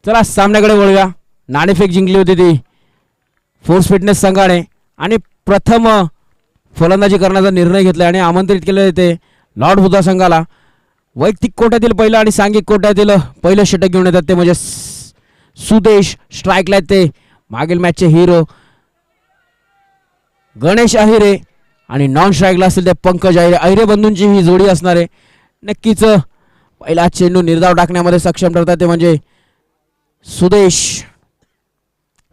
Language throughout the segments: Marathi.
चला सामन्याकडे वळूया. नाणेफेक जिंकली होती ती फोर्स फिटनेस संघाने आणि प्रथम फलंदाजी करण्याचा निर्णय घेतला आणि आमंत्रित केले ते लॉर्ड बुधा संघाला. वैयक्तिक कोट्यातील पहिलं आणि सांघिक कोट्यातील पहिलं षटक घेऊन येतात ते म्हणजे सुदेश. स्ट्राईकला ते मागील मॅचचे हिरो गणेश अहिरे आणि नॉन स्ट्राईकला असतील ते पंकज अहिरे. अहिरे बंधूंची ही जोडी असणार आहे. नक्कीच पहिला चेंडू निर्धाव टाकण्यामध्ये सक्षम ठरतात ते म्हणजे सुदेश.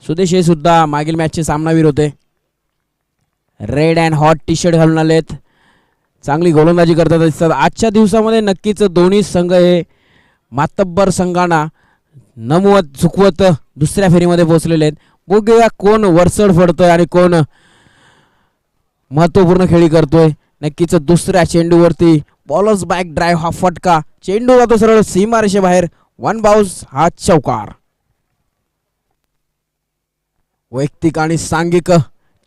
सुदेश हे सुद्धा मागील मॅचचे सामनावीर होते. Red and hot T shirt घालून आलेत. चांगली गोलंदाजी करतात दिसतात. आजच्या दिवसामध्ये नक्कीच दोन्ही संघ हे मातब्बर संघांना नमवत झुकवत दुसऱ्या फेरीमध्ये पोहोचलेले आहेत. बघूया कोण वरचढ फडतोय आणि कोण महत्वपूर्ण खेळी करतोय. नक्कीच दुसऱ्या चेंडूवरती बॉलर्स बॅक ड्राईव्ह हा फटका. चेंडू जातो सरळ सीमारेषेबाहेर. 1 बाउन्स हा चौकार. वैयक्तिक आणि सांघिक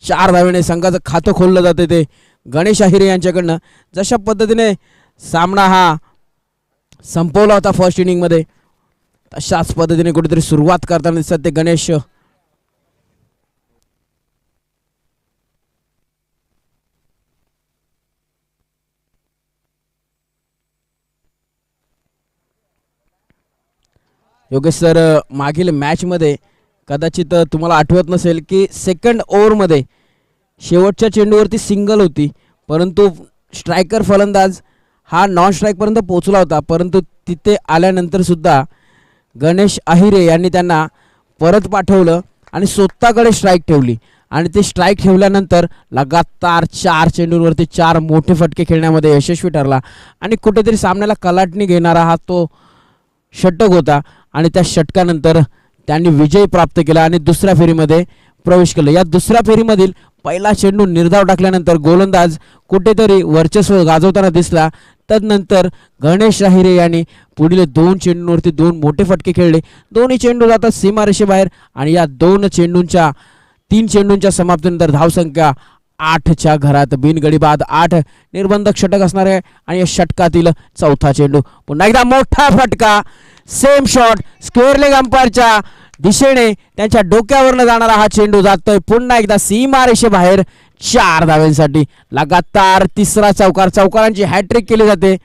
4 धावेने संघाचं खातं खोललं जाते ते गणेश अहिरे यांच्याकडनं. जशा पद्धतीने सामना हा संपवला होता फर्स्ट इनिंगमध्ये तशाच पद्धतीने कुठेतरी सुरुवात करताना दिसतात ते गणेश. योगेश सर, मागील मॅचमध्ये कदाचित तुम्हाला आठवत नसेल की सेकंड ओव्हरमध्ये शेवटच्या चेंडूवरती सिंगल होती, परंतु स्ट्रायकर फलंदाज हा नॉन स्ट्राईकपर्यंत पोहोचला होता. परंतु तिथे आल्यानंतर सुद्धा गणेश अहिरे यांनी त्यांना परत पाठवलं आणि स्वतःकडे स्ट्राईक ठेवली आणि ते स्ट्राईक ठेवल्यानंतर लगातार 4 चेंडूंवरती 4 मोठे फटके खेळण्यामध्ये यशस्वी ठरला आणि कुठेतरी सामन्याला कलाटणी घेणारा हा तो षटक होता आणि त्या षटकानंतर त्यांनी विजय प्राप्त केला आणि दुसऱ्या फेरीमध्ये प्रवेश केला. या दुसऱ्या फेरीमधील पहिला चेंडू निर्धाव टाकल्यानंतर गोलंदाज कुठेतरी वर्चस्व गाजवताना दिसला. तदनंतर गणेश अहिरे यांनी पुढील 2 चेंडूंवरती 2 मोठे फटके खेळले. दोन्ही चेंडू जातात सीमारेषेबाहेर आणि या 3 चेंडूंच्या समाप्तीनंतर धावसंख्या 8च्या घरात. बिनगडी बाद 8 निर्बंधक षटक असणार आहे आणि या षटकातील चौथा चेंडू. पुन्हा एकदा मोठा फटका. सेम शॉट स्क्वेअर लेग अंपायरच्या दिशेने त्यांच्या डोक्यावरनं जाणारा हा चेंडू जातोय पुन्हा एकदा सीमारेषेबाहेर 4 धाव्यांसाठी. लगातार तिसरा चौकार. चौकारांची हॅट्रिक केली जाते.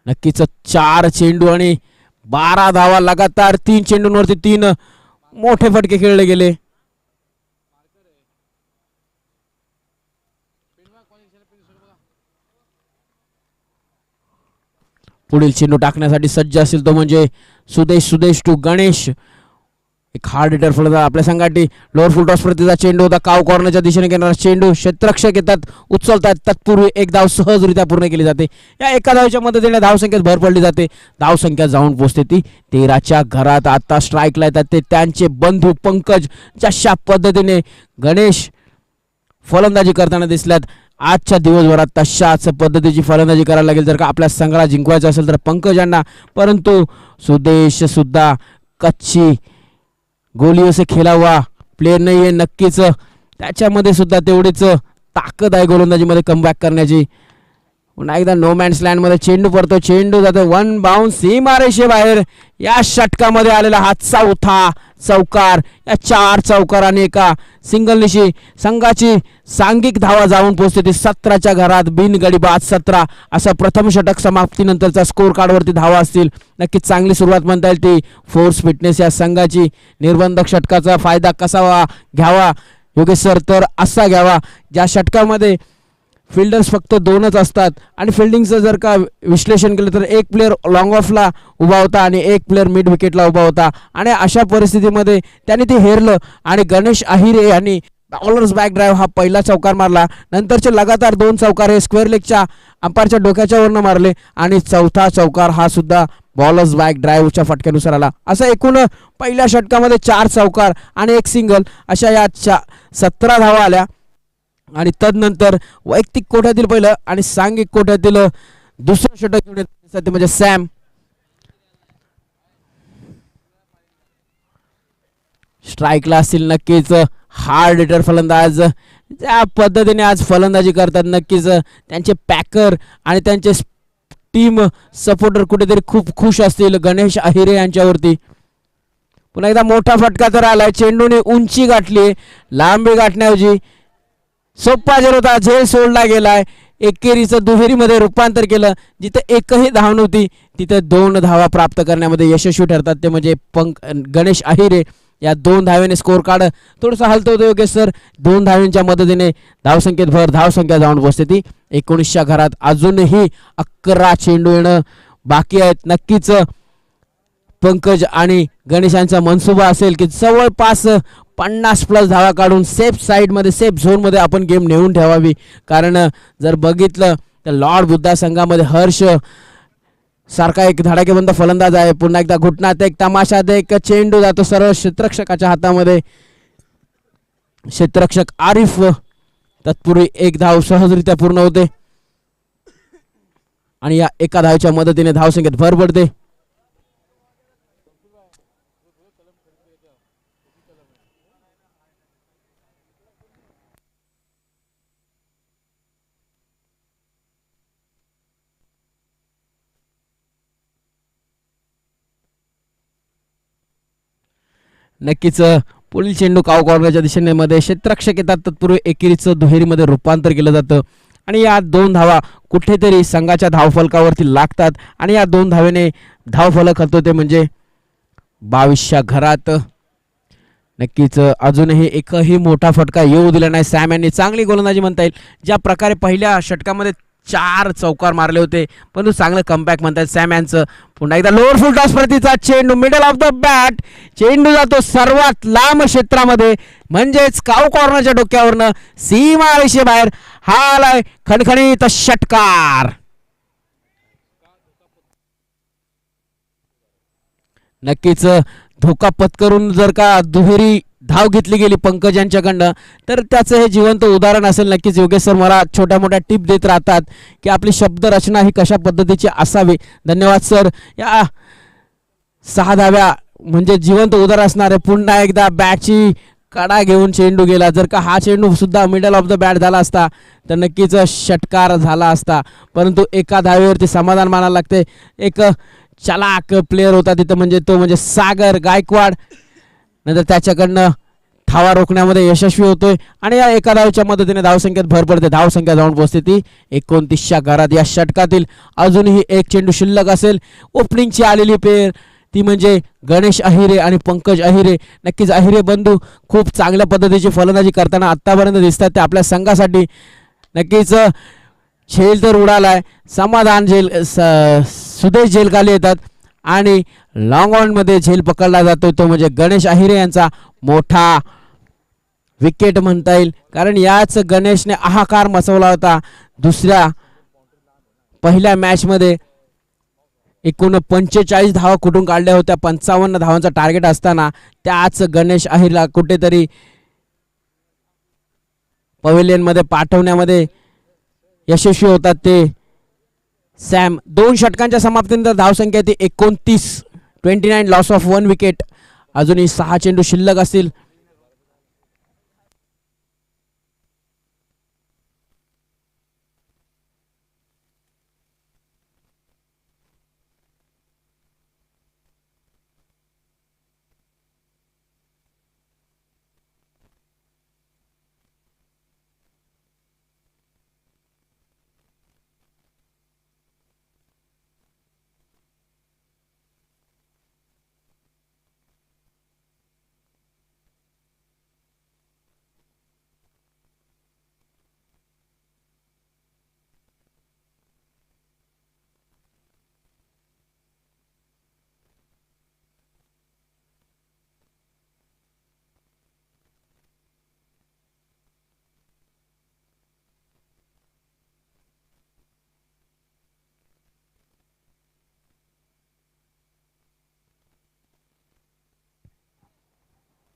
नक्कीच 4 चेंडू आणि 12 धावा. लगातार 3 चेंडूंवरती 3 मोठे फटके खेळले गेले. पुढील चेंडू टाकण्यासाठी सज्ज असेल तो म्हणजे सुदेश टू गणेश. एक हार्ड हिटर फलंदाज आपल्या संघासाठी. लोअर फुल टॉस प्रतिचा चेंडू होता. काव कॉर्नरच्या दिशेने घेणारा चेंडू. क्षेत्ररक्षक येतात, उचलतात. तत्पूर्वी एक धाव सहजरित्या पूर्ण केली जाते. या एका धावच्या मदतीने धावसंख्येत भर पडली जाते. धावसंख्या जाऊन पोहोचते ती 13च्या घरात. आता स्ट्राईकला येतात ते त्यांचे बंधू पंकज. जशा पद्धतीने गणेश फलंदाजी करताना दिसल्यात आजच्या दिवसभरात तशाच पद्धतीची फलंदाजी करायला लागेल जर का आपल्या संघाला जिंकवायचं असेल तर पंकज यांना. परंतु सुदेश सुद्धा कच्ची गोलियों से खेला हुआ प्लेयर नाही आहे. नक्कीच त्याच्यामध्ये सुद्धा तेवढीच ताकद आहे गोलंदाजीमध्ये कमबॅक करण्याची. पुन्हा एकदा नो मॅन्स लँडमध्ये चेंडू पडतो. चेंडू जातो 1 बाउन्स सीमारेषेबाहेर. या षटकामध्ये आलेला हा चौथा चौकार. या 4 चौकाराने एका सिंगलनिशी संघाची सांघिक धावा जाऊन पोहोचते ती 17च्या घरात. बिनगडी बाद 17 असा प्रथम षटक समाप्तीनंतरचा स्कोर कार्डवरती धावा असतील. नक्कीच चांगली सुरुवात म्हणता येईल ती फोर्स फिटनेस या संघाची. निर्बंधक षटकाचा फायदा कसा घ्यावा योगेश सर? तर असा घ्यावा ज्या षटकामध्ये फिल्डर्स फक्त 2च असतात आणि फिल्डिंगचं जर का विश्लेषण केलं तर एक प्लेअर लॉंग ऑफला उभा होता आणि एक प्लेअर मिड विकेटला उभा होता आणि अशा परिस्थितीमध्ये त्यांनी ते हेरलं आणि गणेश अहिरे यांनी बॉलर्स बॅक ड्राईव्ह हा पहिला चौकार मारला. नंतरचे लगातार 2 चौकार हे स्क्वेअर लेगच्या अंपायरच्या डोक्याच्या वरनं मारले आणि चौथा चौकार हा सुद्धा बॉलर्स बॅक ड्राईव्हच्या फटक्यानुसार आला. असं एकूण पहिल्या षटकामध्ये 4 चौकार आणि 1 सिंगल अशा या 17 धावा आल्या. आणि तदनंतर वैयक्तिक कोट्यातील पहिलं आणि सांघिक कोट्यातील दुसरं षटक घेऊन येतात म्हणजे सॅम. स्ट्राईकला असतील नक्कीच हार्ड हिटर फलंदाज ज्या पद्धतीने आज फलंदाजी करतात. नक्कीच त्यांचे पॅकर आणि त्यांचे टीम सपोर्टर कुठेतरी खूप खुश असतील गणेश अहिरे यांच्यावरती. पुन्हा एकदा मोठा फटका तर आलाय. चेंडूने उंची गाठली, लांबी गाठण्याऐवजी सोपा झेल होता, झेल सोडला गेलाय. एकेरीचं दुहेरीमध्ये रूपांतर केलं. जिथे एकही धाव नव्हती तिथे 2 धावा प्राप्त करण्यामध्ये यशस्वी ठरतात ते म्हणजे गणेश अहिरे. या 2 धावेने स्कोर कार्ड थोडंसं हलतं होतं योगेश सर. 2 धावेंच्या मदतीने धावसंख्येत भर, धावसंख्या जाऊन पोहोचते ती 19च्या घरात. अजूनही 11 चेंडू येणं बाकी आहेत. नक्कीच पंकज आणि गणेशांचा मनसुबा असेल की जवळपास 50+ धावा काढून सेफ साईडमध्ये, सेफ झोनमध्ये आपण गेम नेऊन ठेवावी. कारण जर बघितलं तर लॉर्ड बुद्धा संघामध्ये हर्ष सारखा एक धडाकेबंद फलंदाज आहे. पुन्हा एकदा घुटण्यात एक तमाशात एक चेंडू जातो सरळ क्षेत्ररक्षकाच्या हातामध्ये. क्षेत्ररक्षक आरिफ तत्पूर्वी 1 धाव सहजरित्या पूर्ण होते आणि या एका धावेच्या मदतीने धावसंख्येत भर पडते. नक्कीच पुढील चेंडू काव कॉर्नरच्या दिशेने मध्ये क्षेत्ररक्षक येतात. तत्पूर्वी एकेरीचं दुहेरीमध्ये रूपांतर केलं जातं आणि या 2 धावा कुठेतरी संघाच्या धावफलकावरती लागतात आणि या 2 धावेने धावफलक हलतो ते म्हणजे 22च्या घरात. नक्कीच अजूनही एकही मोठा फटका येऊ दिला नाही. सॅम यांनी चांगली गोलंदाजी म्हणता येईल. ज्या प्रकारे पहिल्या षटकामध्ये 4 चौकार मारले होते परंतु चांगलं कमबॅक म्हणतात सॅम यांचं. पुन्हा एकदा लोअर फुल टॉस प्रतीचा चेंडू मिडल ऑफ द बॅट. चेंडू जातो सर्वात लांब क्षेत्रामध्ये म्हणजेच काव कॉर्नरच्या डोक्यावरनं सीमा रेषेबाहेर. हा आलाय खणखणीत षटकार. नक्कीच धोका पत्करून जर का दुहेरी धाव घेतली गेली पंकज यांच्याकडनं तर त्याचं हे जिवंत उदाहरण असेल. नक्कीच योगेश सर मला छोट्या मोठ्या टिप देत राहतात की आपली शब्दरचना ही कशा पद्धतीची असावी. धन्यवाद सर. या 6 धाव्या म्हणजे जिवंत उदाहरण असणार आहे. पुन्हा एकदा बॅटची कडा घेऊन चेंडू गेला. जर का हा चेंडू सुद्धा मिडल ऑफ द बॅट झाला असता तर नक्कीच षटकार झाला असता. परंतु एका धावेवरती समाधान मानायला लागते. एक चालाक प्लेयर होता तिथं म्हणजे तो म्हणजे सागर गायकवाड. नंतर त्याच्याकडनं धावा रोखण्यामध्ये यशस्वी होतोय आणि या एका धावेच्या मदतीने धावसंख्येत भर पडते. धावसंख्या जाऊन पोहोचते ती 29च्या घरात. या षटकातील अजूनही एक चेंडू शिल्लक असेल. ओपनिंगची आलेली पेयर ती म्हणजे गणेश अहिरे आणि पंकज अहिरे. नक्कीच अहिरे बंधू खूप चांगल्या पद्धतीची फलंदाजी करताना आत्तापर्यंत दिसतात ते आपल्या संघासाठी. नक्कीच झेल तर उडालाय. समाधान झेल सुदेश झेल खाली येतात आणि लॉंग ऑन मध्ये झेल पकडला जातो तो म्हणजे गणेश अहिरे यांचा मोठा विकेट म्हणता येईल. कारण याच गणेशने हाहाकार मचवला होता पहिल्या मॅच मध्ये. एकूण 45 धावा कुठून काढल्या होत्या 55 धावांचा टार्गेट असताना त्याच गणेश अहिरला कुठेतरी पवेलियन मध्ये पाठवण्यामध्ये यशस्वी होतात ते सॅम. 2 षटकांच्या समाप्तीनंतर धावसंख्या ती 29 लॉस ऑफ 1 विकेट. अजूनही 6 चेंडू शिल्लक असतील.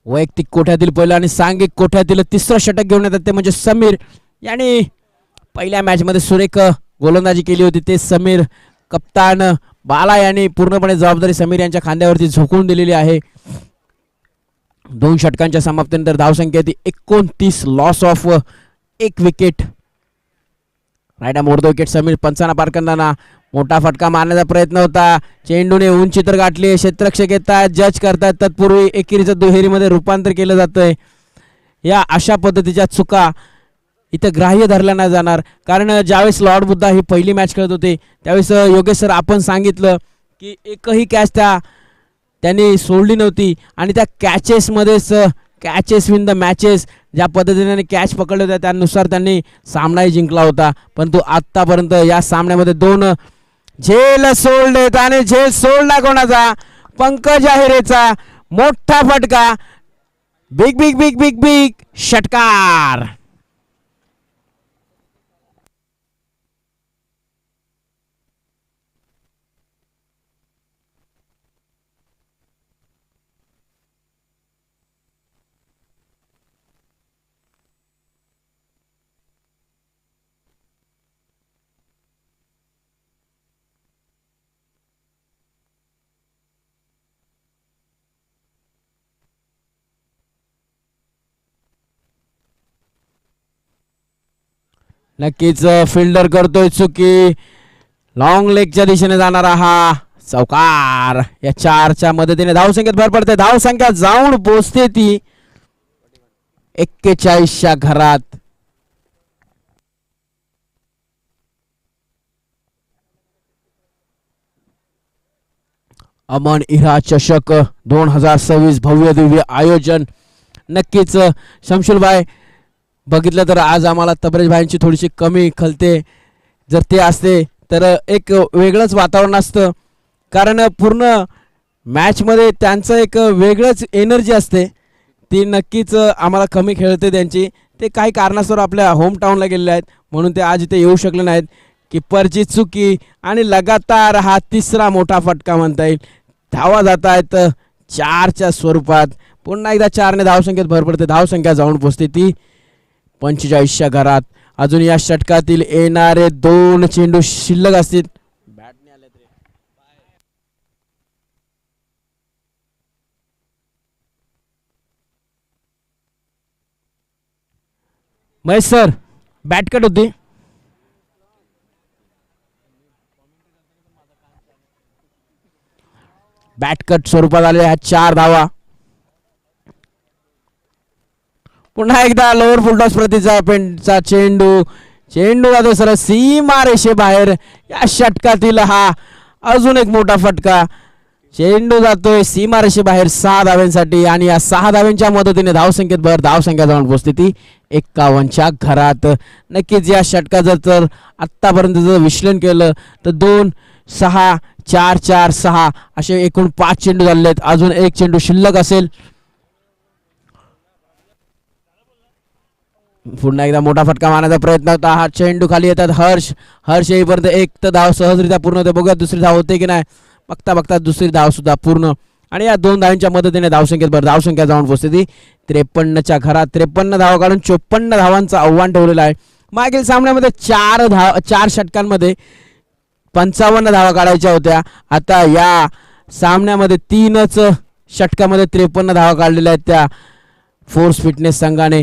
वैयक्तिक कोठ्यातील पहिलं आणि सांघिक कोठ्यातील तिसरं षटक घेऊन येतात ते म्हणजे समीर यांनी पहिल्या मॅच मध्ये सुरेख गोलंदाजी केली होती. ते समीर कप्तान बाला यांनी पूर्णपणे जबाबदारी समीर यांच्या खांद्यावरती झोकून दिलेली आहे. 2 षटकांच्या समाप्तीनंतर धावसंख्या ती 29, लॉस ऑफ 1 विकेट. राईट मोड 2 विकेट. समीर पंचांना पार करताना मोठा फटका मारण्याचा प्रयत्न होता. चेंडूने उंची तर गाठली. क्षेत्ररक्षक येतात, जज करतात, तत्पूर्वी एकेरीचं दुहेरीमध्ये रूपांतर केलं जातंय. या अशा पद्धतीच्या चुका इथं ग्राह्य धरल्या नाही जाणार. कारण ज्यावेळेस लॉर्ड बुद्धा ही पहिली मॅच खेळत होते त्यावेळेस योगेश सर आपण सांगितलं की एकही कॅच त्यांनी सोडली नव्हती आणि त्या कॅचेसमध्येच कॅचेस विन द मॅचेस ज्या पद्धतीने कॅच पकडले होत्या त्यानुसार त्यांनी सामनाही जिंकला होता. परंतु आत्तापर्यंत या सामन्यामध्ये 2 झेल सोडलेत आणि झेल सोडला कोणाचा? पंकज अहिरेचा. मोठा फटका. Big big big big big षटकार. नक्कीच फिल्डर करतोय चुकी. लॉंग लेगच्या दिशेने जाणारा हा चौकार. या 4च्या मदतीने धावसंख्येत भर पडते. धावसंख्या जाऊन पोचते ती 41च्या घरात. अमन इरा चषक 2026 भव्य दिव्य आयोजन. नक्कीच शमशुलभाई बघितलं तर आज आम्हाला तबरेज भाईंची थोडीशी कमी खलते. जर ते असते तर एक वेगळंच वातावरण असतं. कारण पूर्ण मॅचमध्ये त्यांचं एक वेगळंच एनर्जी असते. ती नक्कीच आम्हाला कमी खेळते त्यांची. ते काही कारणास्तव आपल्या होम टाऊनला गेलेले आहेत म्हणून ते आज इथे येऊ शकले नाहीत. किप्परची चुकी आणि लगातार हा 3रा मोठा फटका म्हणता येईल. धावा जात आहेत 4च्या स्वरूपात. पुन्हा एकदा 4ने धावसंख्येत भर पडते. धावसंख्या जाऊन पोचते ती 45च्या घरात. अजून या षटकातील येणारे 2 चेंडू शिल्लक असतील. महेश सर बॅट कट होती. बॅट कट स्वरूपात आले ह्या 4 धावा. पुन्हा एकदा लोअर फुलटॉस प्रतीचा पेंटचा चेंडू जातो सर सीमा रेषे बाहेर. या षटकातील हा अजून एक मोठा फटका. चेंडू जातोय सीमा रेषे बाहेर 6 धाव्यांसाठी आणि या 6 धाव्यांच्या मदतीने धावसंख्येत भर. धावसंख्या जाऊन पोचते ती 51च्या घरात. नक्कीच या षटकाचं जर आत्तापर्यंत जर विश्लेषण केलं तर 2, 6, 4, 4, 6 असे एकूण 5 चेंडू झालेले आहेत. अजून एक चेंडू शिल्लक असेल. पुन्हा एकदा मोठा फटका मारण्याचा प्रयत्न होता. हा चेंडू खाली येतात. हर्ष येईपर्यंत एक तर धाव सहजरित्या पूर्ण होते. बघूया दुसरी धाव होते की नाही. बघता बघता दुसरी धाव सुद्धा पूर्ण आणि या 2 धावांच्या मदतीने धावसंख्येत भर. धावसंख्या जाऊन पोचते ती 53च्या घरात. 53 धावा काढून 54 धावांचं आव्हान ठेवलेलं आहे. मागील सामन्यामध्ये 4 षटकांमध्ये 55 धावा काढायच्या होत्या. आता या सामन्यामध्ये 3च षटकामध्ये 53 धावा काढलेल्या आहेत त्या फोर्स फिटनेस संघाने.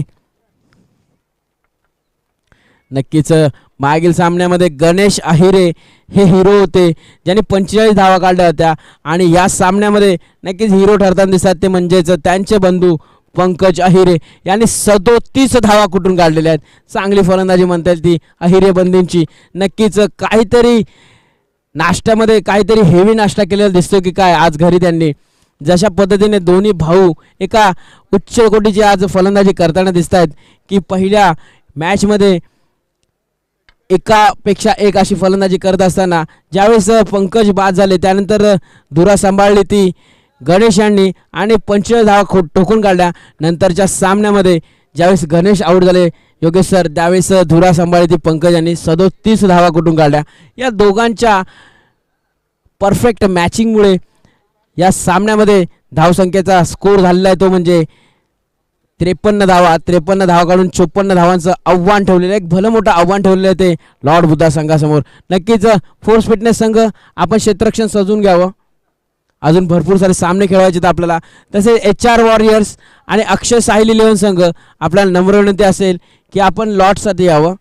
नक्कीच मागील सामन्यामध्ये गणेश अहिरे हे हिरो होते ज्यांनी 45 धावा काढल्या होत्या आणि या सामन्यामध्ये नक्कीच हिरो ठरताना दिसतात ते म्हणजेच त्यांचे बंधू पंकज अहिरे यांनी 37 धावा कुठून काढलेल्या आहेत. चांगली फलंदाजी म्हणता येईल ती अहिरे बंधूंची. नक्कीच काहीतरी नाश्त्यामध्ये काहीतरी हेवी नाश्ता केलेला दिसतो की काय आज घरी त्यांनी. जशा पद्धतीने दोन्ही भाऊ एका उच्च कोटीची आज फलंदाजी करताना दिसत आहेत की पहिल्या मॅचमध्ये एकापेक्षा एक अशी फलंदाजी करत असताना ज्यावेळेस पंकज बाद झाले त्यानंतर धुरा सांभाळली ती गणेश यांनी आणि 45 धावा ठोकून काढल्या. नंतरच्या सामन्यामध्ये ज्यावेळेस गणेश आऊट झाले योगेश सर त्यावेळेस धुरा सांभाळली ती पंकज यांनी 37 धावा कुठून काढल्या. या दोघांच्या परफेक्ट मॅचिंगमुळे या सामन्यामध्ये धावसंख्येचा स्कोर झालेला आहे तो म्हणजे 53 धावा. 53 धावा काढून 54 धावांचं आव्हान ठेवलेलं आहे. एक भलं मोठं आव्हान ठेवलेलं आहे ते लॉर्ड बुद्धा संघासमोर. नक्कीच फोर्स फिटनेस संघ आपण क्षेत्ररक्षण सजून घ्यावं अजून भरपूर सारे सामने खेळवायचे आहेत आपल्याला. तसेच HR वॉरियर्स आणि अक्षय साहिल 11 संघ आपल्याला नम्र विनंती असेल की आपण लॉटसाठी यावं.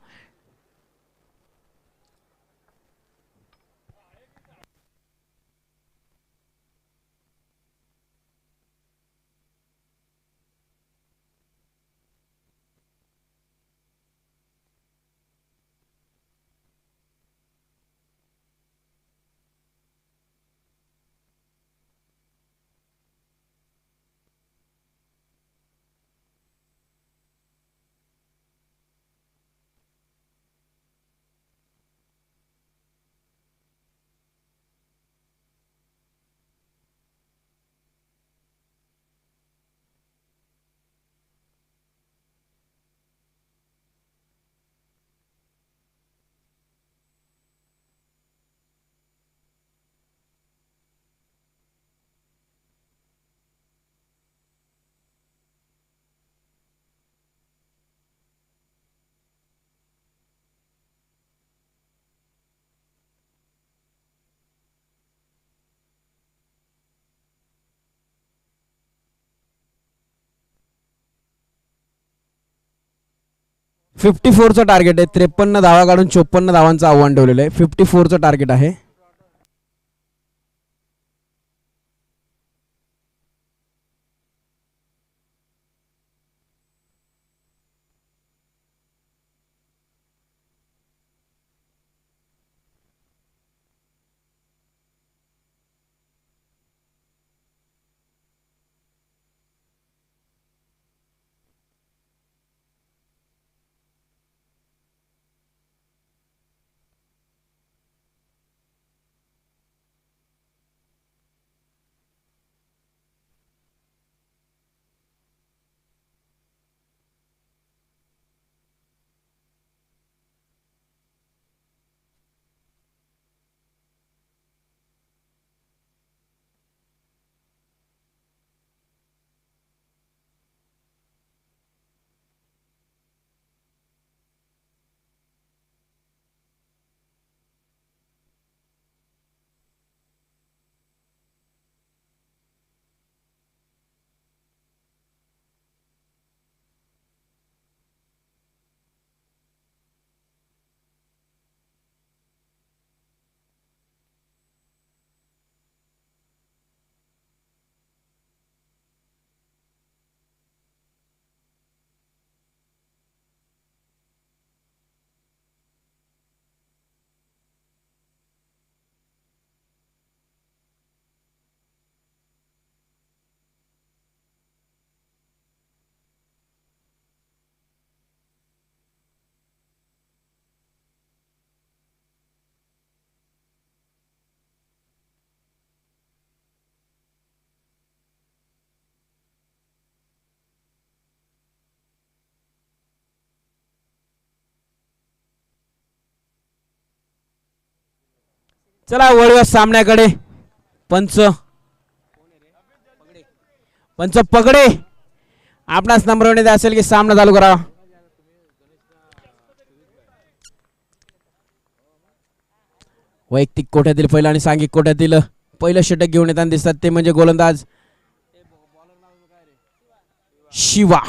फिफ्टी फोरचं टार्गेट आहे. 53 धावा काढून 54 धावांचं आव्हान ठेवलेलं आहे. 54चं टार्गेट आहे. चला वळूया सामन्याकडे. पंच पगडे आपणास नम्र विनंती असेल की सामना चालू करा. वैयक्तिक कोट्यातील पहिला आणि सांघिक कोट्यातील पहिलं षटक घेऊन येताना दिसतात ते म्हणजे गोलंदाज शिवा.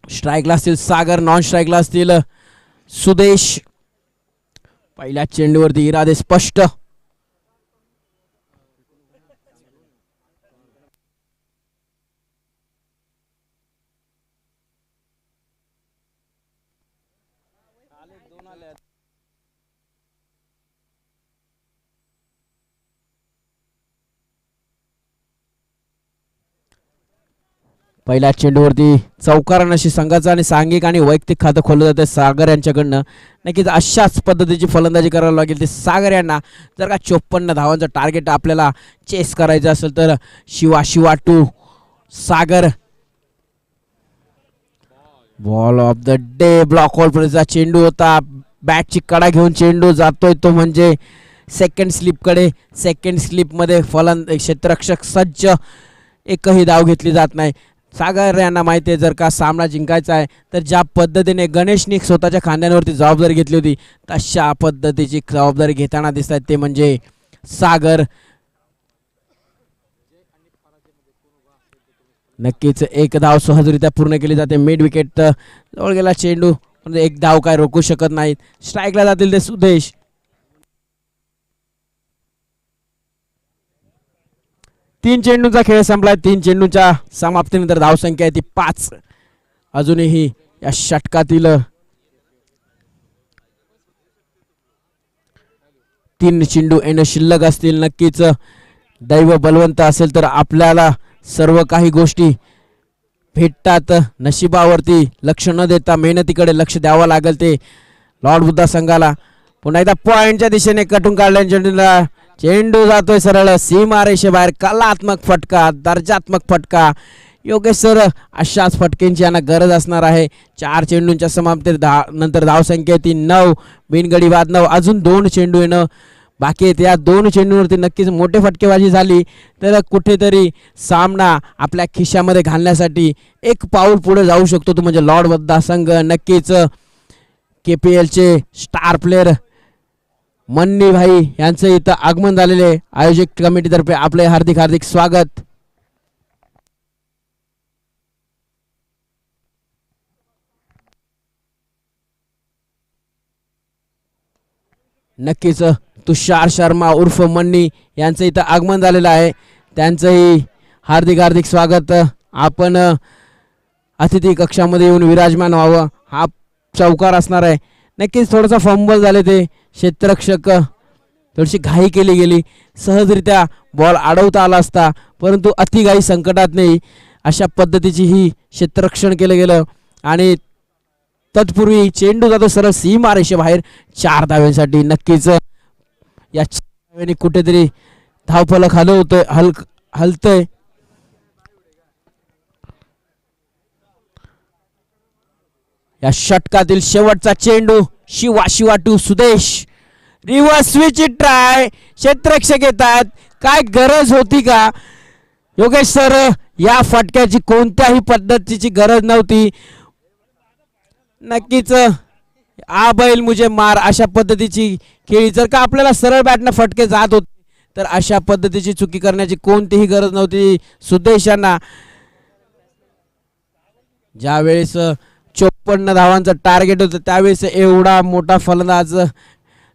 स्ट्राईकला असतील सागर, नॉन स्ट्राईकला असतील सुदेश. पहिल्या चेंडूवरती इरादे स्पष्ट. पहिल्या चेंडूवरती चौकारान अशी संघाचं आणि सांघिक आणि वैयक्तिक खातं खोललं जातं सागर यांच्याकडनं. नक्कीच अशाच पद्धतीची फलंदाजी करायला लागेल ते सागर यांना. जर का 54 धावांचं टार्गेट आपल्याला चेस करायचं असेल तर Shiva to Sagar. Ball of the day block hole पर्यंतचा चेंडू होता. बॅटची कडा घेऊन चेंडू जातोय तो म्हणजे सेकंड स्लिपकडे. सेकंड स्लिपमध्ये क्षेत्ररक्षक सज्ज. एकही धाव घेतली जात नाही. सागर यांना माहिती आहे जर का सामना जिंकायचा आहे तर ज्या पद्धतीने गणेशनी स्वतःच्या खांद्यांवरती जबाबदारी घेतली होती तशा पद्धतीची जबाबदारी घेताना दिसत आहेत ते म्हणजे सागर. नक्कीच एक धाव सहजरित्या पूर्ण केली जाते. मिड विकेट जवळ गेला चेंडू, पण एक धाव काय रोखू शकत नाहीत. स्ट्राईकला जातील ते सुदेश. तीन चेंडूंचा खेळ संपलाय. 3 चेंडूंच्या समाप्तीनंतर धावसंख्या आहे ती 5. अजूनही या षटकातील 3 चेंडू येणं शिल्लक असतील. नक्कीच दैव बलवंत असेल तर आपल्याला सर्व काही गोष्टी भेटतात. नशिबावरती लक्ष न देता मेहनतीकडे लक्ष द्यावं लागेल ते लॉर्ड बुद्धा संघाला. पुन्हा एकदा पॉइंटच्या दिशेने कटून काढल्या चेंडूला. चेंडू जातोय सरळ सीमा रेषेबाहेर. कलात्मक फटका, दर्जात्मक फटका. योगेश सर, अशाच फटकेंची यांना गरज असणार आहे. 4 चेंडूंच्या समाप्ती नंतर धावसंख्या ती 9. बिनगडी बाद 9. अजून 2 चेंडू येणं बाकी आहेत. या 2 चेंडूंवरती नक्कीच मोठी फटकेबाजी झाली तर कुठेतरी सामना आपल्या खिशामध्ये घालण्यासाठी एक पाऊल पुढे जाऊ शकतो. तो म्हणजे लॉर्ड बुद्धा संघ. नक्कीच KPLचे स्टार प्लेयर मन्नी भाई यांचं इथं आगमन झालेले. आयोजक कमिटीतर्फे आपले हार्दिक हार्दिक स्वागत. नक्कीच तुषार शर्मा उर्फ मन्नी यांचं इथं आगमन झालेलं आहे. त्यांचंही हार्दिक हार्दिक स्वागत. आपण अतिथी कक्षामध्ये येऊन विराजमान व्हावं हा चौकार असणार आहे. नक्कीच थोडासा फंबल झाले ते क्षेत्ररक्षक, थोडीशी घाई केली गेली. सहजरित्या बॉल अडवता आला असता, परंतु अतिघाई संकटात नाही. अशा पद्धतीची ही क्षेत्ररक्षण केलं गेलं आणि तत्पूर्वी चेंडू जातो सरळ सीमा रेषेबाहेर 4 धाव्यांसाठी. नक्कीच या धाव्याने कुठेतरी धावफलक हलतय. या षटकातील शेवटचा चेंडू. Shiva to Sudesh. Reverse switch try. क्षेत्ररक्षक येतात. काय गरज होती का योगेश सर? या फटक्याची कोणत्याही पद्धतीची गरज नव्हती. नक्कीच आ बैल मुझे मार अशा पद्धतीची खेळी. जर का आपल्याला सरळ बॅटनं फटके जात होते तर अशा पद्धतीची चुकी करण्याची कोणतीही गरज नव्हती. सुदेश यांना ज्यावेळेस 54 धावांचं टार्गेट होतं त्यावेळेस एवढा मोठा फलंदाज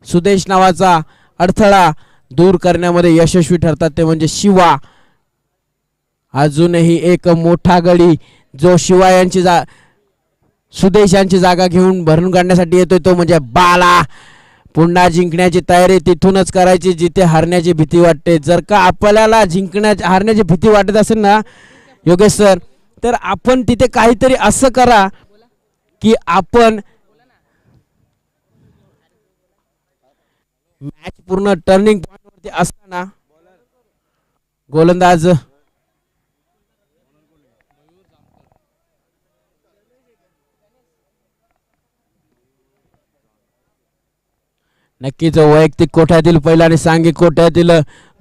सुदेश नावाचा अडथळा दूर करण्यामध्ये यशस्वी ठरतात ते म्हणजे शिवा. अजूनही एक मोठा गडी जो शिवा यांची सुदेश यांची जागा घेऊन भरून काढण्यासाठी येतोय तो म्हणजे बाला. पुन्हा जिंकण्याची तयारी तिथूनच करायची जिथे हरण्याची भीती वाटते. जर का आपल्याला हरण्याची भीती वाटत असेल ना योगेश सर, तर आपण तिथे काहीतरी असं करा की आपण मॅच पूर्ण टर्निंग पॉइंट वरती असताना गोलंदाज नक्कीच वैयक्तिक कोट्यातील पहिला आणि सांघिक कोट्यातील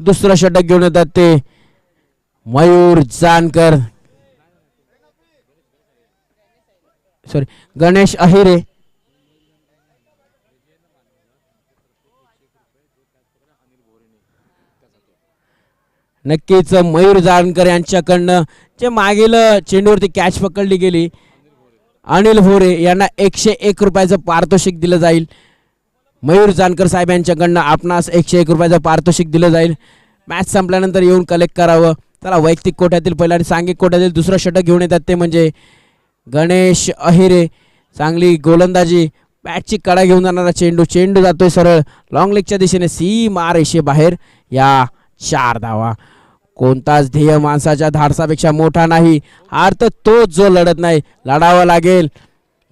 दुसरं षटक घेऊन येतात ते मयूर जानकर, सॉरी गणेश अहिरे. नक्कीच मयूर जानकर यांच्याकडनं जे मागील चेंडूवरती कॅच पकडली गेली अनिल भोरे यांना 101 रुपयाचं पारितोषिक दिलं जाईल. मयूर जानकर साहेब यांच्याकडनं आपणास 101 रुपयाचं पारितोषिक दिलं जाईल. मॅच संपल्यानंतर येऊन कलेक्ट करावं. त्याला वैयक्तिक कोट्यातील पहिला आणि सांघिक कोट्यातील दुसरं षटक घेऊन येतात ते म्हणजे गणेश अहिरे. चांगली गोलंदाजी, बॅटची कडा घेऊन जाणारा चेंडू जातोय सरळ लॉंग लेगच्या दिशेने सीमा रेषे बाहेर. या 4 धावा. कोणताच ध्येय माणसाच्या धाडसापेक्षा मोठा नाही. हार तर तोच जो लढत नाही. लढावं लागेल,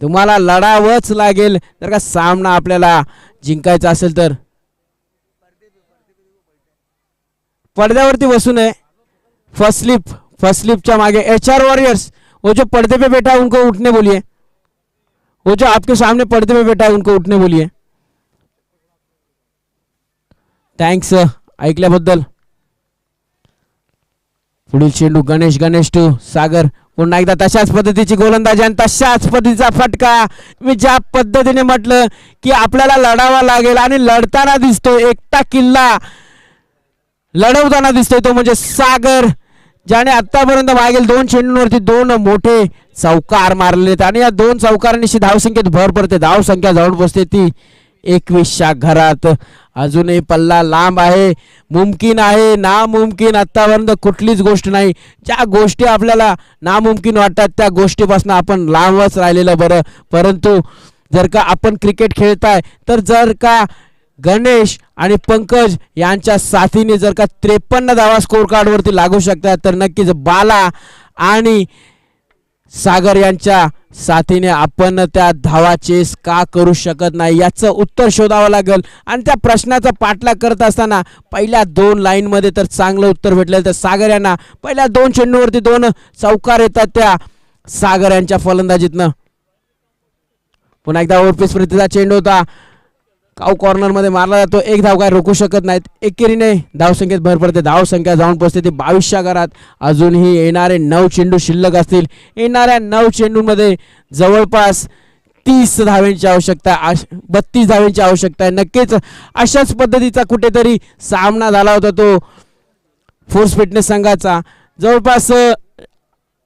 तुम्हाला लढावंच लागेल. जर का सामना आपल्याला जिंकायचा असेल तर पडद्यावरती बसू नये. फर्स्ट स्लिपच्या मागे HR वॉरियर्स, वो जो पर्दे पे बैठा है उनको उठने बोलिए. वो जो आपके सामने पर्दे पे बैठा है उनको उठने बोलिए. थँक्स ऐकल्याबद्दल. पुढील चेंडू गणेश टू सागर. पुन्हा एकदा तशाच पद्धतीची गोलंदाजी आणि तशाच पद्धतीचा फटका. मी ज्या पद्धतीने म्हटलं की आपल्याला लढावा लागेल आणि लढताना दिसतोय, एकटा किल्ला लढवताना दिसतोय तो म्हणजे सागर. ज्याने आतापर्यंत मागील 2 चेंडूंवरती 2 मोठे चौकार मारलेत आणि या 2 चौकारांनी धावसंख्येत भर पडते. धावसंख्या जाऊन पोहोचते ती 21च्या घरात. अजूनही पल्ला लांब आहे. मुमकिन आहे नामुमकिन आतापर्यंत कुठलीच गोष्ट नाही. ज्या गोष्टी आपल्याला नामुमकिन वाटतात त्या गोष्टीपासून आपण लांबच राहिलेलं बरं. परंतु जर का आपण क्रिकेट खेळताय तर जर का गणेश आणि पंकज यांच्या साथीने जर का 53 धावा स्कोर कार्डवरती लागू शकतात तर नक्कीच बाला आणि सागर यांच्या साथीने आपण त्या धावा चेस का करू शकत नाही याचं उत्तर शोधावं लागेल. आणि त्या प्रश्नाचा पाठलाग करत असताना पहिल्या 2 लाईनमध्ये तर चांगलं उत्तर भेटलेलं. तर सागर यांना पहिल्या 2 चेंडूवरती 2 चौकार येतात त्या सागर यांच्या फलंदाजीतनं. पुन्हा एकदा ओव्हरपीस प्रतीचा चेंडू होता. काऊ कॉर्नर मध्ये मारला जातो. 1 धाव काय रोखू शकत नाहीत. एकेरीने धावसंख्येत भर पडते. धावसंख्या जाऊन पोहोचते ती 22च्या घरात. अजूनही येणारे 9 चेंडू शिल्लक असतील. येणाऱ्या 9 चेंडूंमध्ये जवळपास 30 धावांची आवश्यकता 32 धावांची आवश्यकता आहे. नक्कीच अशाच पद्धतीचा कुठेतरी सामना झाला होता तो फोर्स फिटनेस संघाचा. जवळपास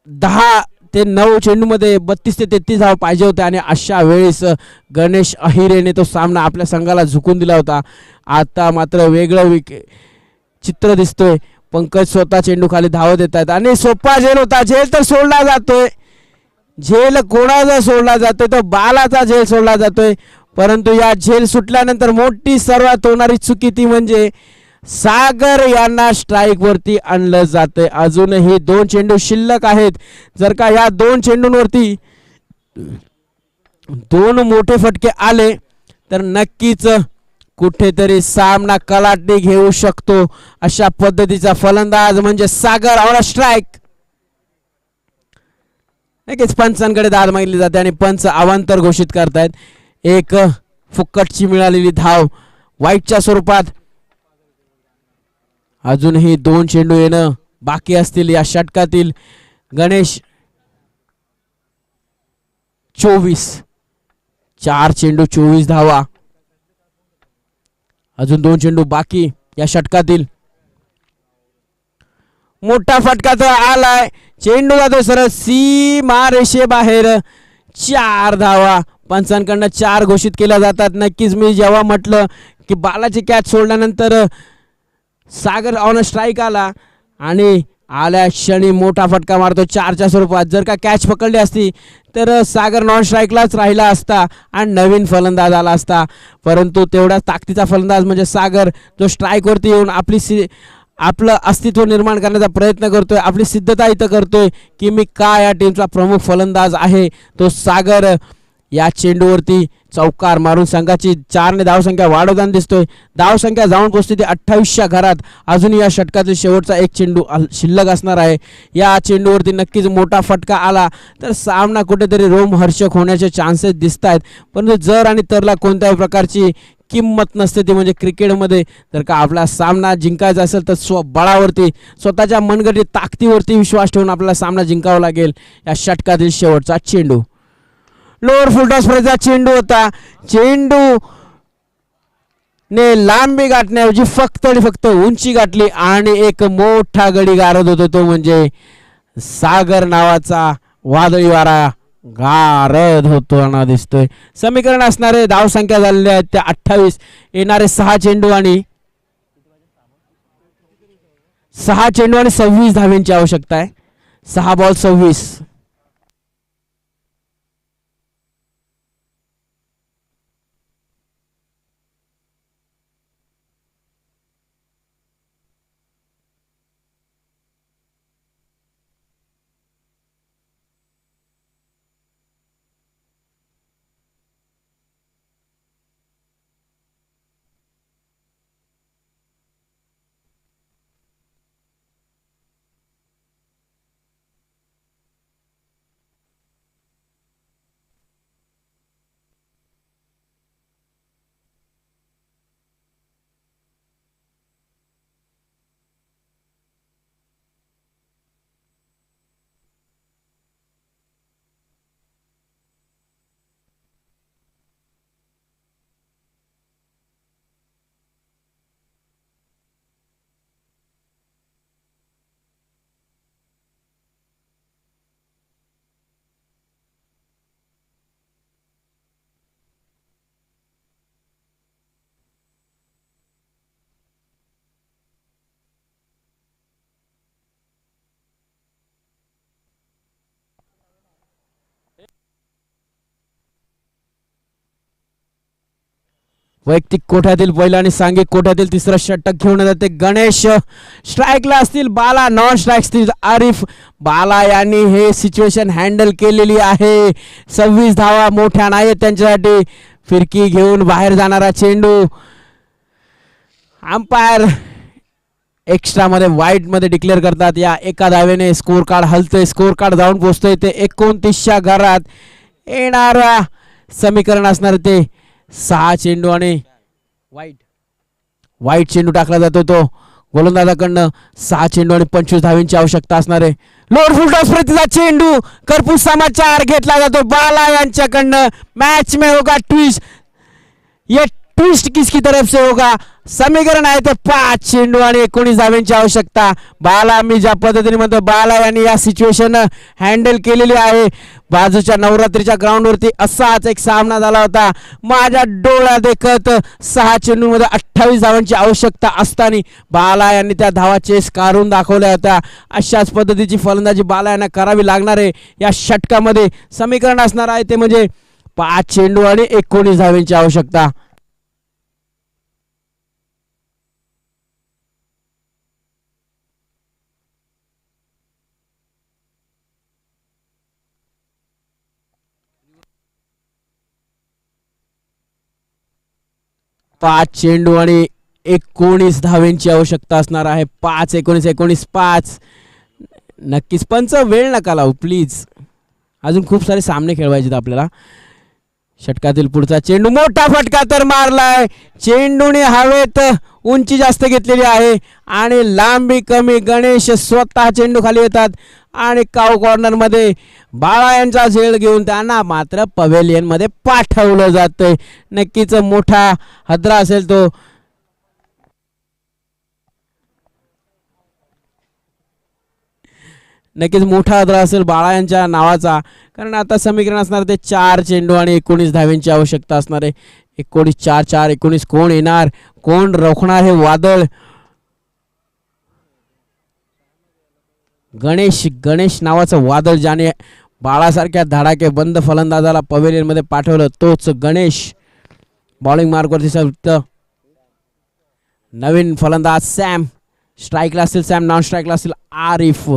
10 ते 9 चेंडूमध्ये 32 ते 33 धाव पाहिजे होते आणि अशा वेळेस गणेश अहिरेने तो सामना आपल्या संघाला झुकून दिला होता. आता मात्र वेगळं चित्र दिसतोय. पंकज स्वतः चेंडू खाली धावत येत आहेत आणि सोपा झेल होता. झेल तर सोडला जातोय. झेल कोणाचा सोडला जातोय तर बालाचा झेल सोडला जातोय. परंतु या झेल सुटल्यानंतर मोठी सर्वात होणारी चुकी ती म्हणजे सागर यांना स्ट्राईक वरती आणलं जाते. अजूनही 2 चेंडू शिल्लक आहेत. जर का या 2 चेंडूंवरती 2 मोठे फटके आले तर नक्कीच कुठेतरी सामना कलाटणी घेऊ शकतो. अशा पद्धतीचा फलंदाज म्हणजे सागर ऑन स्ट्राईक. नक्कीच पंचांकडे दाद मागितली जाते आणि पंच अवांतर घोषित करतायत. एक फुक्कटची मिळालेली धाव वाईटच्या स्वरूपात. अजूनही 2 चेंडू येणं बाकी असतील या षटकातील. गणेश 24 4 चेंडू 24 धावा. अजून 2 चेंडू बाकी या षटकातील. मोठा फटका तर आलाय. चेंडू जातो सरळ सीमा रेषेबाहेर. 4 धावा पंचांकडनं 4 घोषित केल्या जातात. नक्कीच मी जेव्हा म्हटलं की बालाची कॅच सोडल्यानंतर सागर ऑन स्ट्राईक आला आणि आल्या क्षणी मोठा फटका मारतो 4च्या स्वरूपात. जर का कॅच पकडली असती तर सागर नॉन स्ट्राईकलाच राहिला असता आणि नवीन फलंदाज आला असता. परंतु तेवढा ताकदीचा फलंदाज म्हणजे सागर जो स्ट्राईकवरती येऊन आपलं अस्तित्व निर्माण करण्याचा प्रयत्न करतोय. आपली सिद्धता इथं करतोय की मी का या टीमचा प्रमुख फलंदाज आहे. तो सागर या चेंडूवरती चौकार मारून संघाची 4 ने धावसंख्या वाढवताना दिसतोय. धावसंख्या जाऊन पोहोचते ती 28च्या घरात. अजून या षटकातील शेवटचा 1 चेंडू शिल्लक असणार आहे. या चेंडूवरती नक्कीच मोठा फटका आला तर सामना कुठेतरी रोमहर्षक होण्याचे चान्सेस दिसत आहेत. परंतु जर आणि तरला कोणत्याही प्रकारची किंमत नसते ती म्हणजे क्रिकेटमध्ये जर का आपला सामना जिंकायचा असेल तर स्वबळावरती स्वतःच्या मनगटी ताकदीवरती विश्वास ठेवून आपल्याला सामना जिंकावा लागेल. या षटकातील शेवटचा चेंडू लोअर फुलटॉस प्रतीचा चेंडू होता. चेंडू ने लांबी गाठण्याऐवजी फक्त आणि फक्त उंची गाठली आणि एक मोठा गडी गारत होतो तो म्हणजे सागर नावाचा वादळी वारा गारद होतो दिसतोय. समीकरण असणारे धावसंख्या झालेल्या आहेत त्या 28. येणारे 6 चेंडू आणि 26 धावांची आवश्यकता आहे. 6 बॉल 26. वैयक्तिक कोठ्यातील पहिला आणि सांघिक कोठ्यातील तिसरा षटक घेऊन जाते गणेश. स्ट्राईकला असतील बाला, नॉन स्ट्राईक असतील आरिफ. बाला यांनी हे सिच्युएशन हँडल केलेली आहे. 26 धावा मोठ्या नाहीत त्यांच्यासाठी. फिरकी घेऊन बाहेर जाणारा चेंडू. अंपायर एक्स्ट्रा मध्ये वाईट मध्ये डिक्लेअर करतात. या एका धावेने स्कोर कार्ड हलतंय, स्कोर कार्ड जाऊन पोहोचतंय ते 29च्या घरात. येणारा समीकरण असणार ते 6 चेंडू आणि वाईट चेंडू टाकला जातो तो गोलंदाजाकडनं. 6 चेंडू आणि 25 धावींची आवश्यकता असणार आहे. लोअर फुल टॉस प्रतिचा चेंडू करपूस समाचार घेतला जातो बाला यांच्याकडनं. मॅच में होगा ट्विस्ट, ये ट्विस्ट किसकी तरफ से होगा. समीकरण आहे ते 5 चेंडू आणि 19 धाव्यांची आवश्यकता. बाला, मी ज्या पद्धतीने म्हणतो बाला यांनी या सिच्युएशन हँडल केलेली आहे. बाजूच्या नवरात्रीच्या ग्राउंडवरती असाच एक सामना झाला होता. माझ्या डोळ्या देखत 6 चेंडूमध्ये 28 धावांची आवश्यकता असताना बाला यांनी त्या धावा चेस काढून दाखवल्या होत्या. अशाच पद्धतीची फलंदाजी बाला यांना करावी लागणार आहे या षटकामध्ये. समीकरण असणार आहे ते म्हणजे 5 चेंडू आणि 19 धावांची आवश्यकता. पाच चेंडू आणि 19 धावेंची आवश्यकता असणार आहे. 5 19 19 5. नक्कीच पंच वेळ नका लावू प्लीज, अजून खूप सारे सामने खेळवायचे आपल्याला. षटकातील पुढचा चेंडू, मोठा फटका तर मारलाय. चेंडूने हवेत उंची जास्त घेतलेली आहे आणि लांबी कमी. गणेश स्वतः चेंडू खाली येतात आणि काऊ कॉर्नर मध्ये बाळा यांचा झेल घेऊन त्यांना मात्र पवेलियन मध्ये पाठवलं जातंय. नक्कीच मोठा हदरा असेल तो. नक्कीच मोठा हदरा असेल बाळा यांच्या नावाचा, कारण आता समीकरण असणार ते 4 चेंडू आणि 19 धाव्यांची आवश्यकता असणार आहे. 19 4 4 19 कोण येणार, कोण रोखणार हे वादळ. गणेश नावाचं वादळ ज्याने बाळासारख्या धडाके बंद फलंदाजाला पवेलियन मध्ये पाठवलं तोच गणेश. बॉलिंग मार्कवरती नवीन फलंदाज सॅम. स्ट्राईकला असतील सॅम, नॉन स्ट्राईकला असतील आरिफ.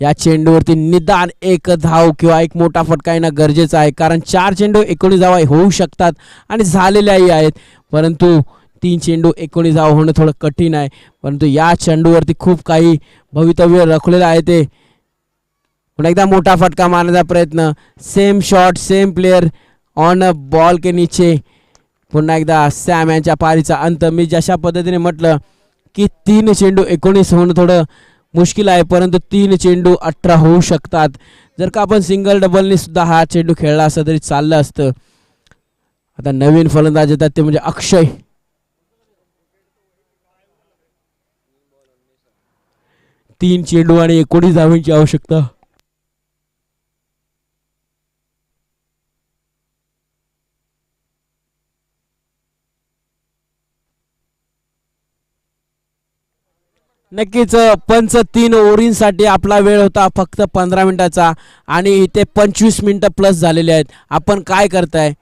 या चेंडूवरती निदान 1 धाव किंवा एक मोठा फटका येणं गरजेचं आहे, कारण 4 चेंडू 19 धावा होऊ शकतात आणि झालेल्याही आहेत. परंतु 3 चेंडू 19 धावा होणं थोडं कठीण आहे. परंतु या चेंडूवरती खूप काही भवितव्य रखलेलं आहे. ते पुन्हा एकदा मोठा फटका मारण्याचा प्रयत्न. Same shot same player on a ball के नीचे. पुन्हा एकदा सॅम यांच्या पारीचा अंत. मी जशा पद्धतीने म्हटलं की 3 चेंडू 19 होणं थोडं मुश्किल आहे, परंतु 3 चेंडू 18 होऊ शकतात. जर का आपण सिंगल डबलने सुद्धा हा चेंडू खेळला असता तरी चाललं असतं. आता नवीन फलंदाज येतात ते म्हणजे अक्षय. तीन चेंडू आणि 19 धावांची आवश्यकता. नक्कीच पंच 3 ओव्हरींसाठी आपला वेळ होता फक्त 15 मिनिटाचा आणि इथे 25 मिनिटं प्लस झालेले आहेत. आपण काय करताय?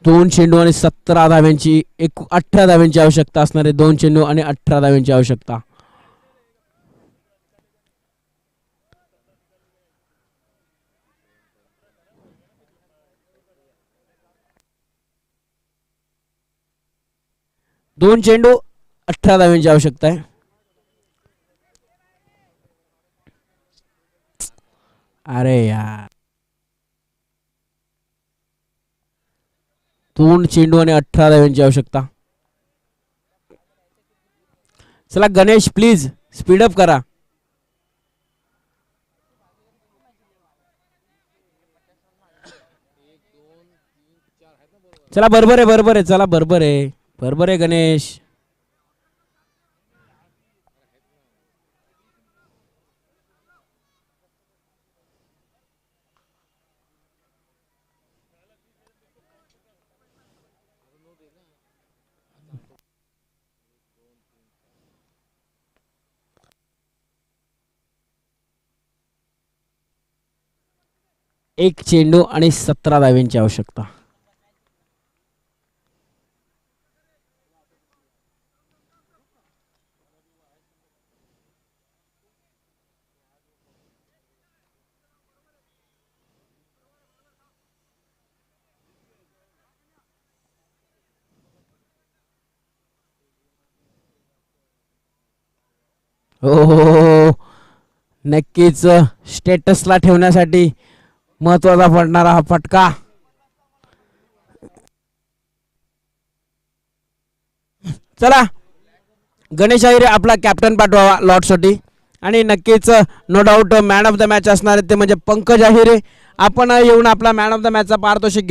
दोन चेंडू आणि 17 धाव्यांची 18 धाव्यांची आवश्यकता असणार आहे. 2 चेंडू आणि 18 धाव्यांची आवश्यकता. दोन चेंडू 18 धाव्यांची आवश्यकता आहे. अरे यार, 2 चेंडू आणि 18 धाव्यांची आवश्यकता. चला गणेश प्लीज स्पीडअप करा. चला बरोबर आहे, बरोबर आहे, चला बरोबर आहे, बरोबर आहे गणेश. एक चेंडू आणि 17 धावांची आवश्यकता. हो, नक्कीच स्टेटसला ठेवण्यासाठी महत्वाचा पडणारा हा फटका. चला, गणेश अहिरे आपला कॅप्टन पाठवावा लॉर्डसाठी आणि नक्कीच no doubt man of the match असणार ते म्हणजे पंकज अहिरे. आपण येऊन आपला मॅन ऑफ द मॅचचा पारितोषिक घेऊ.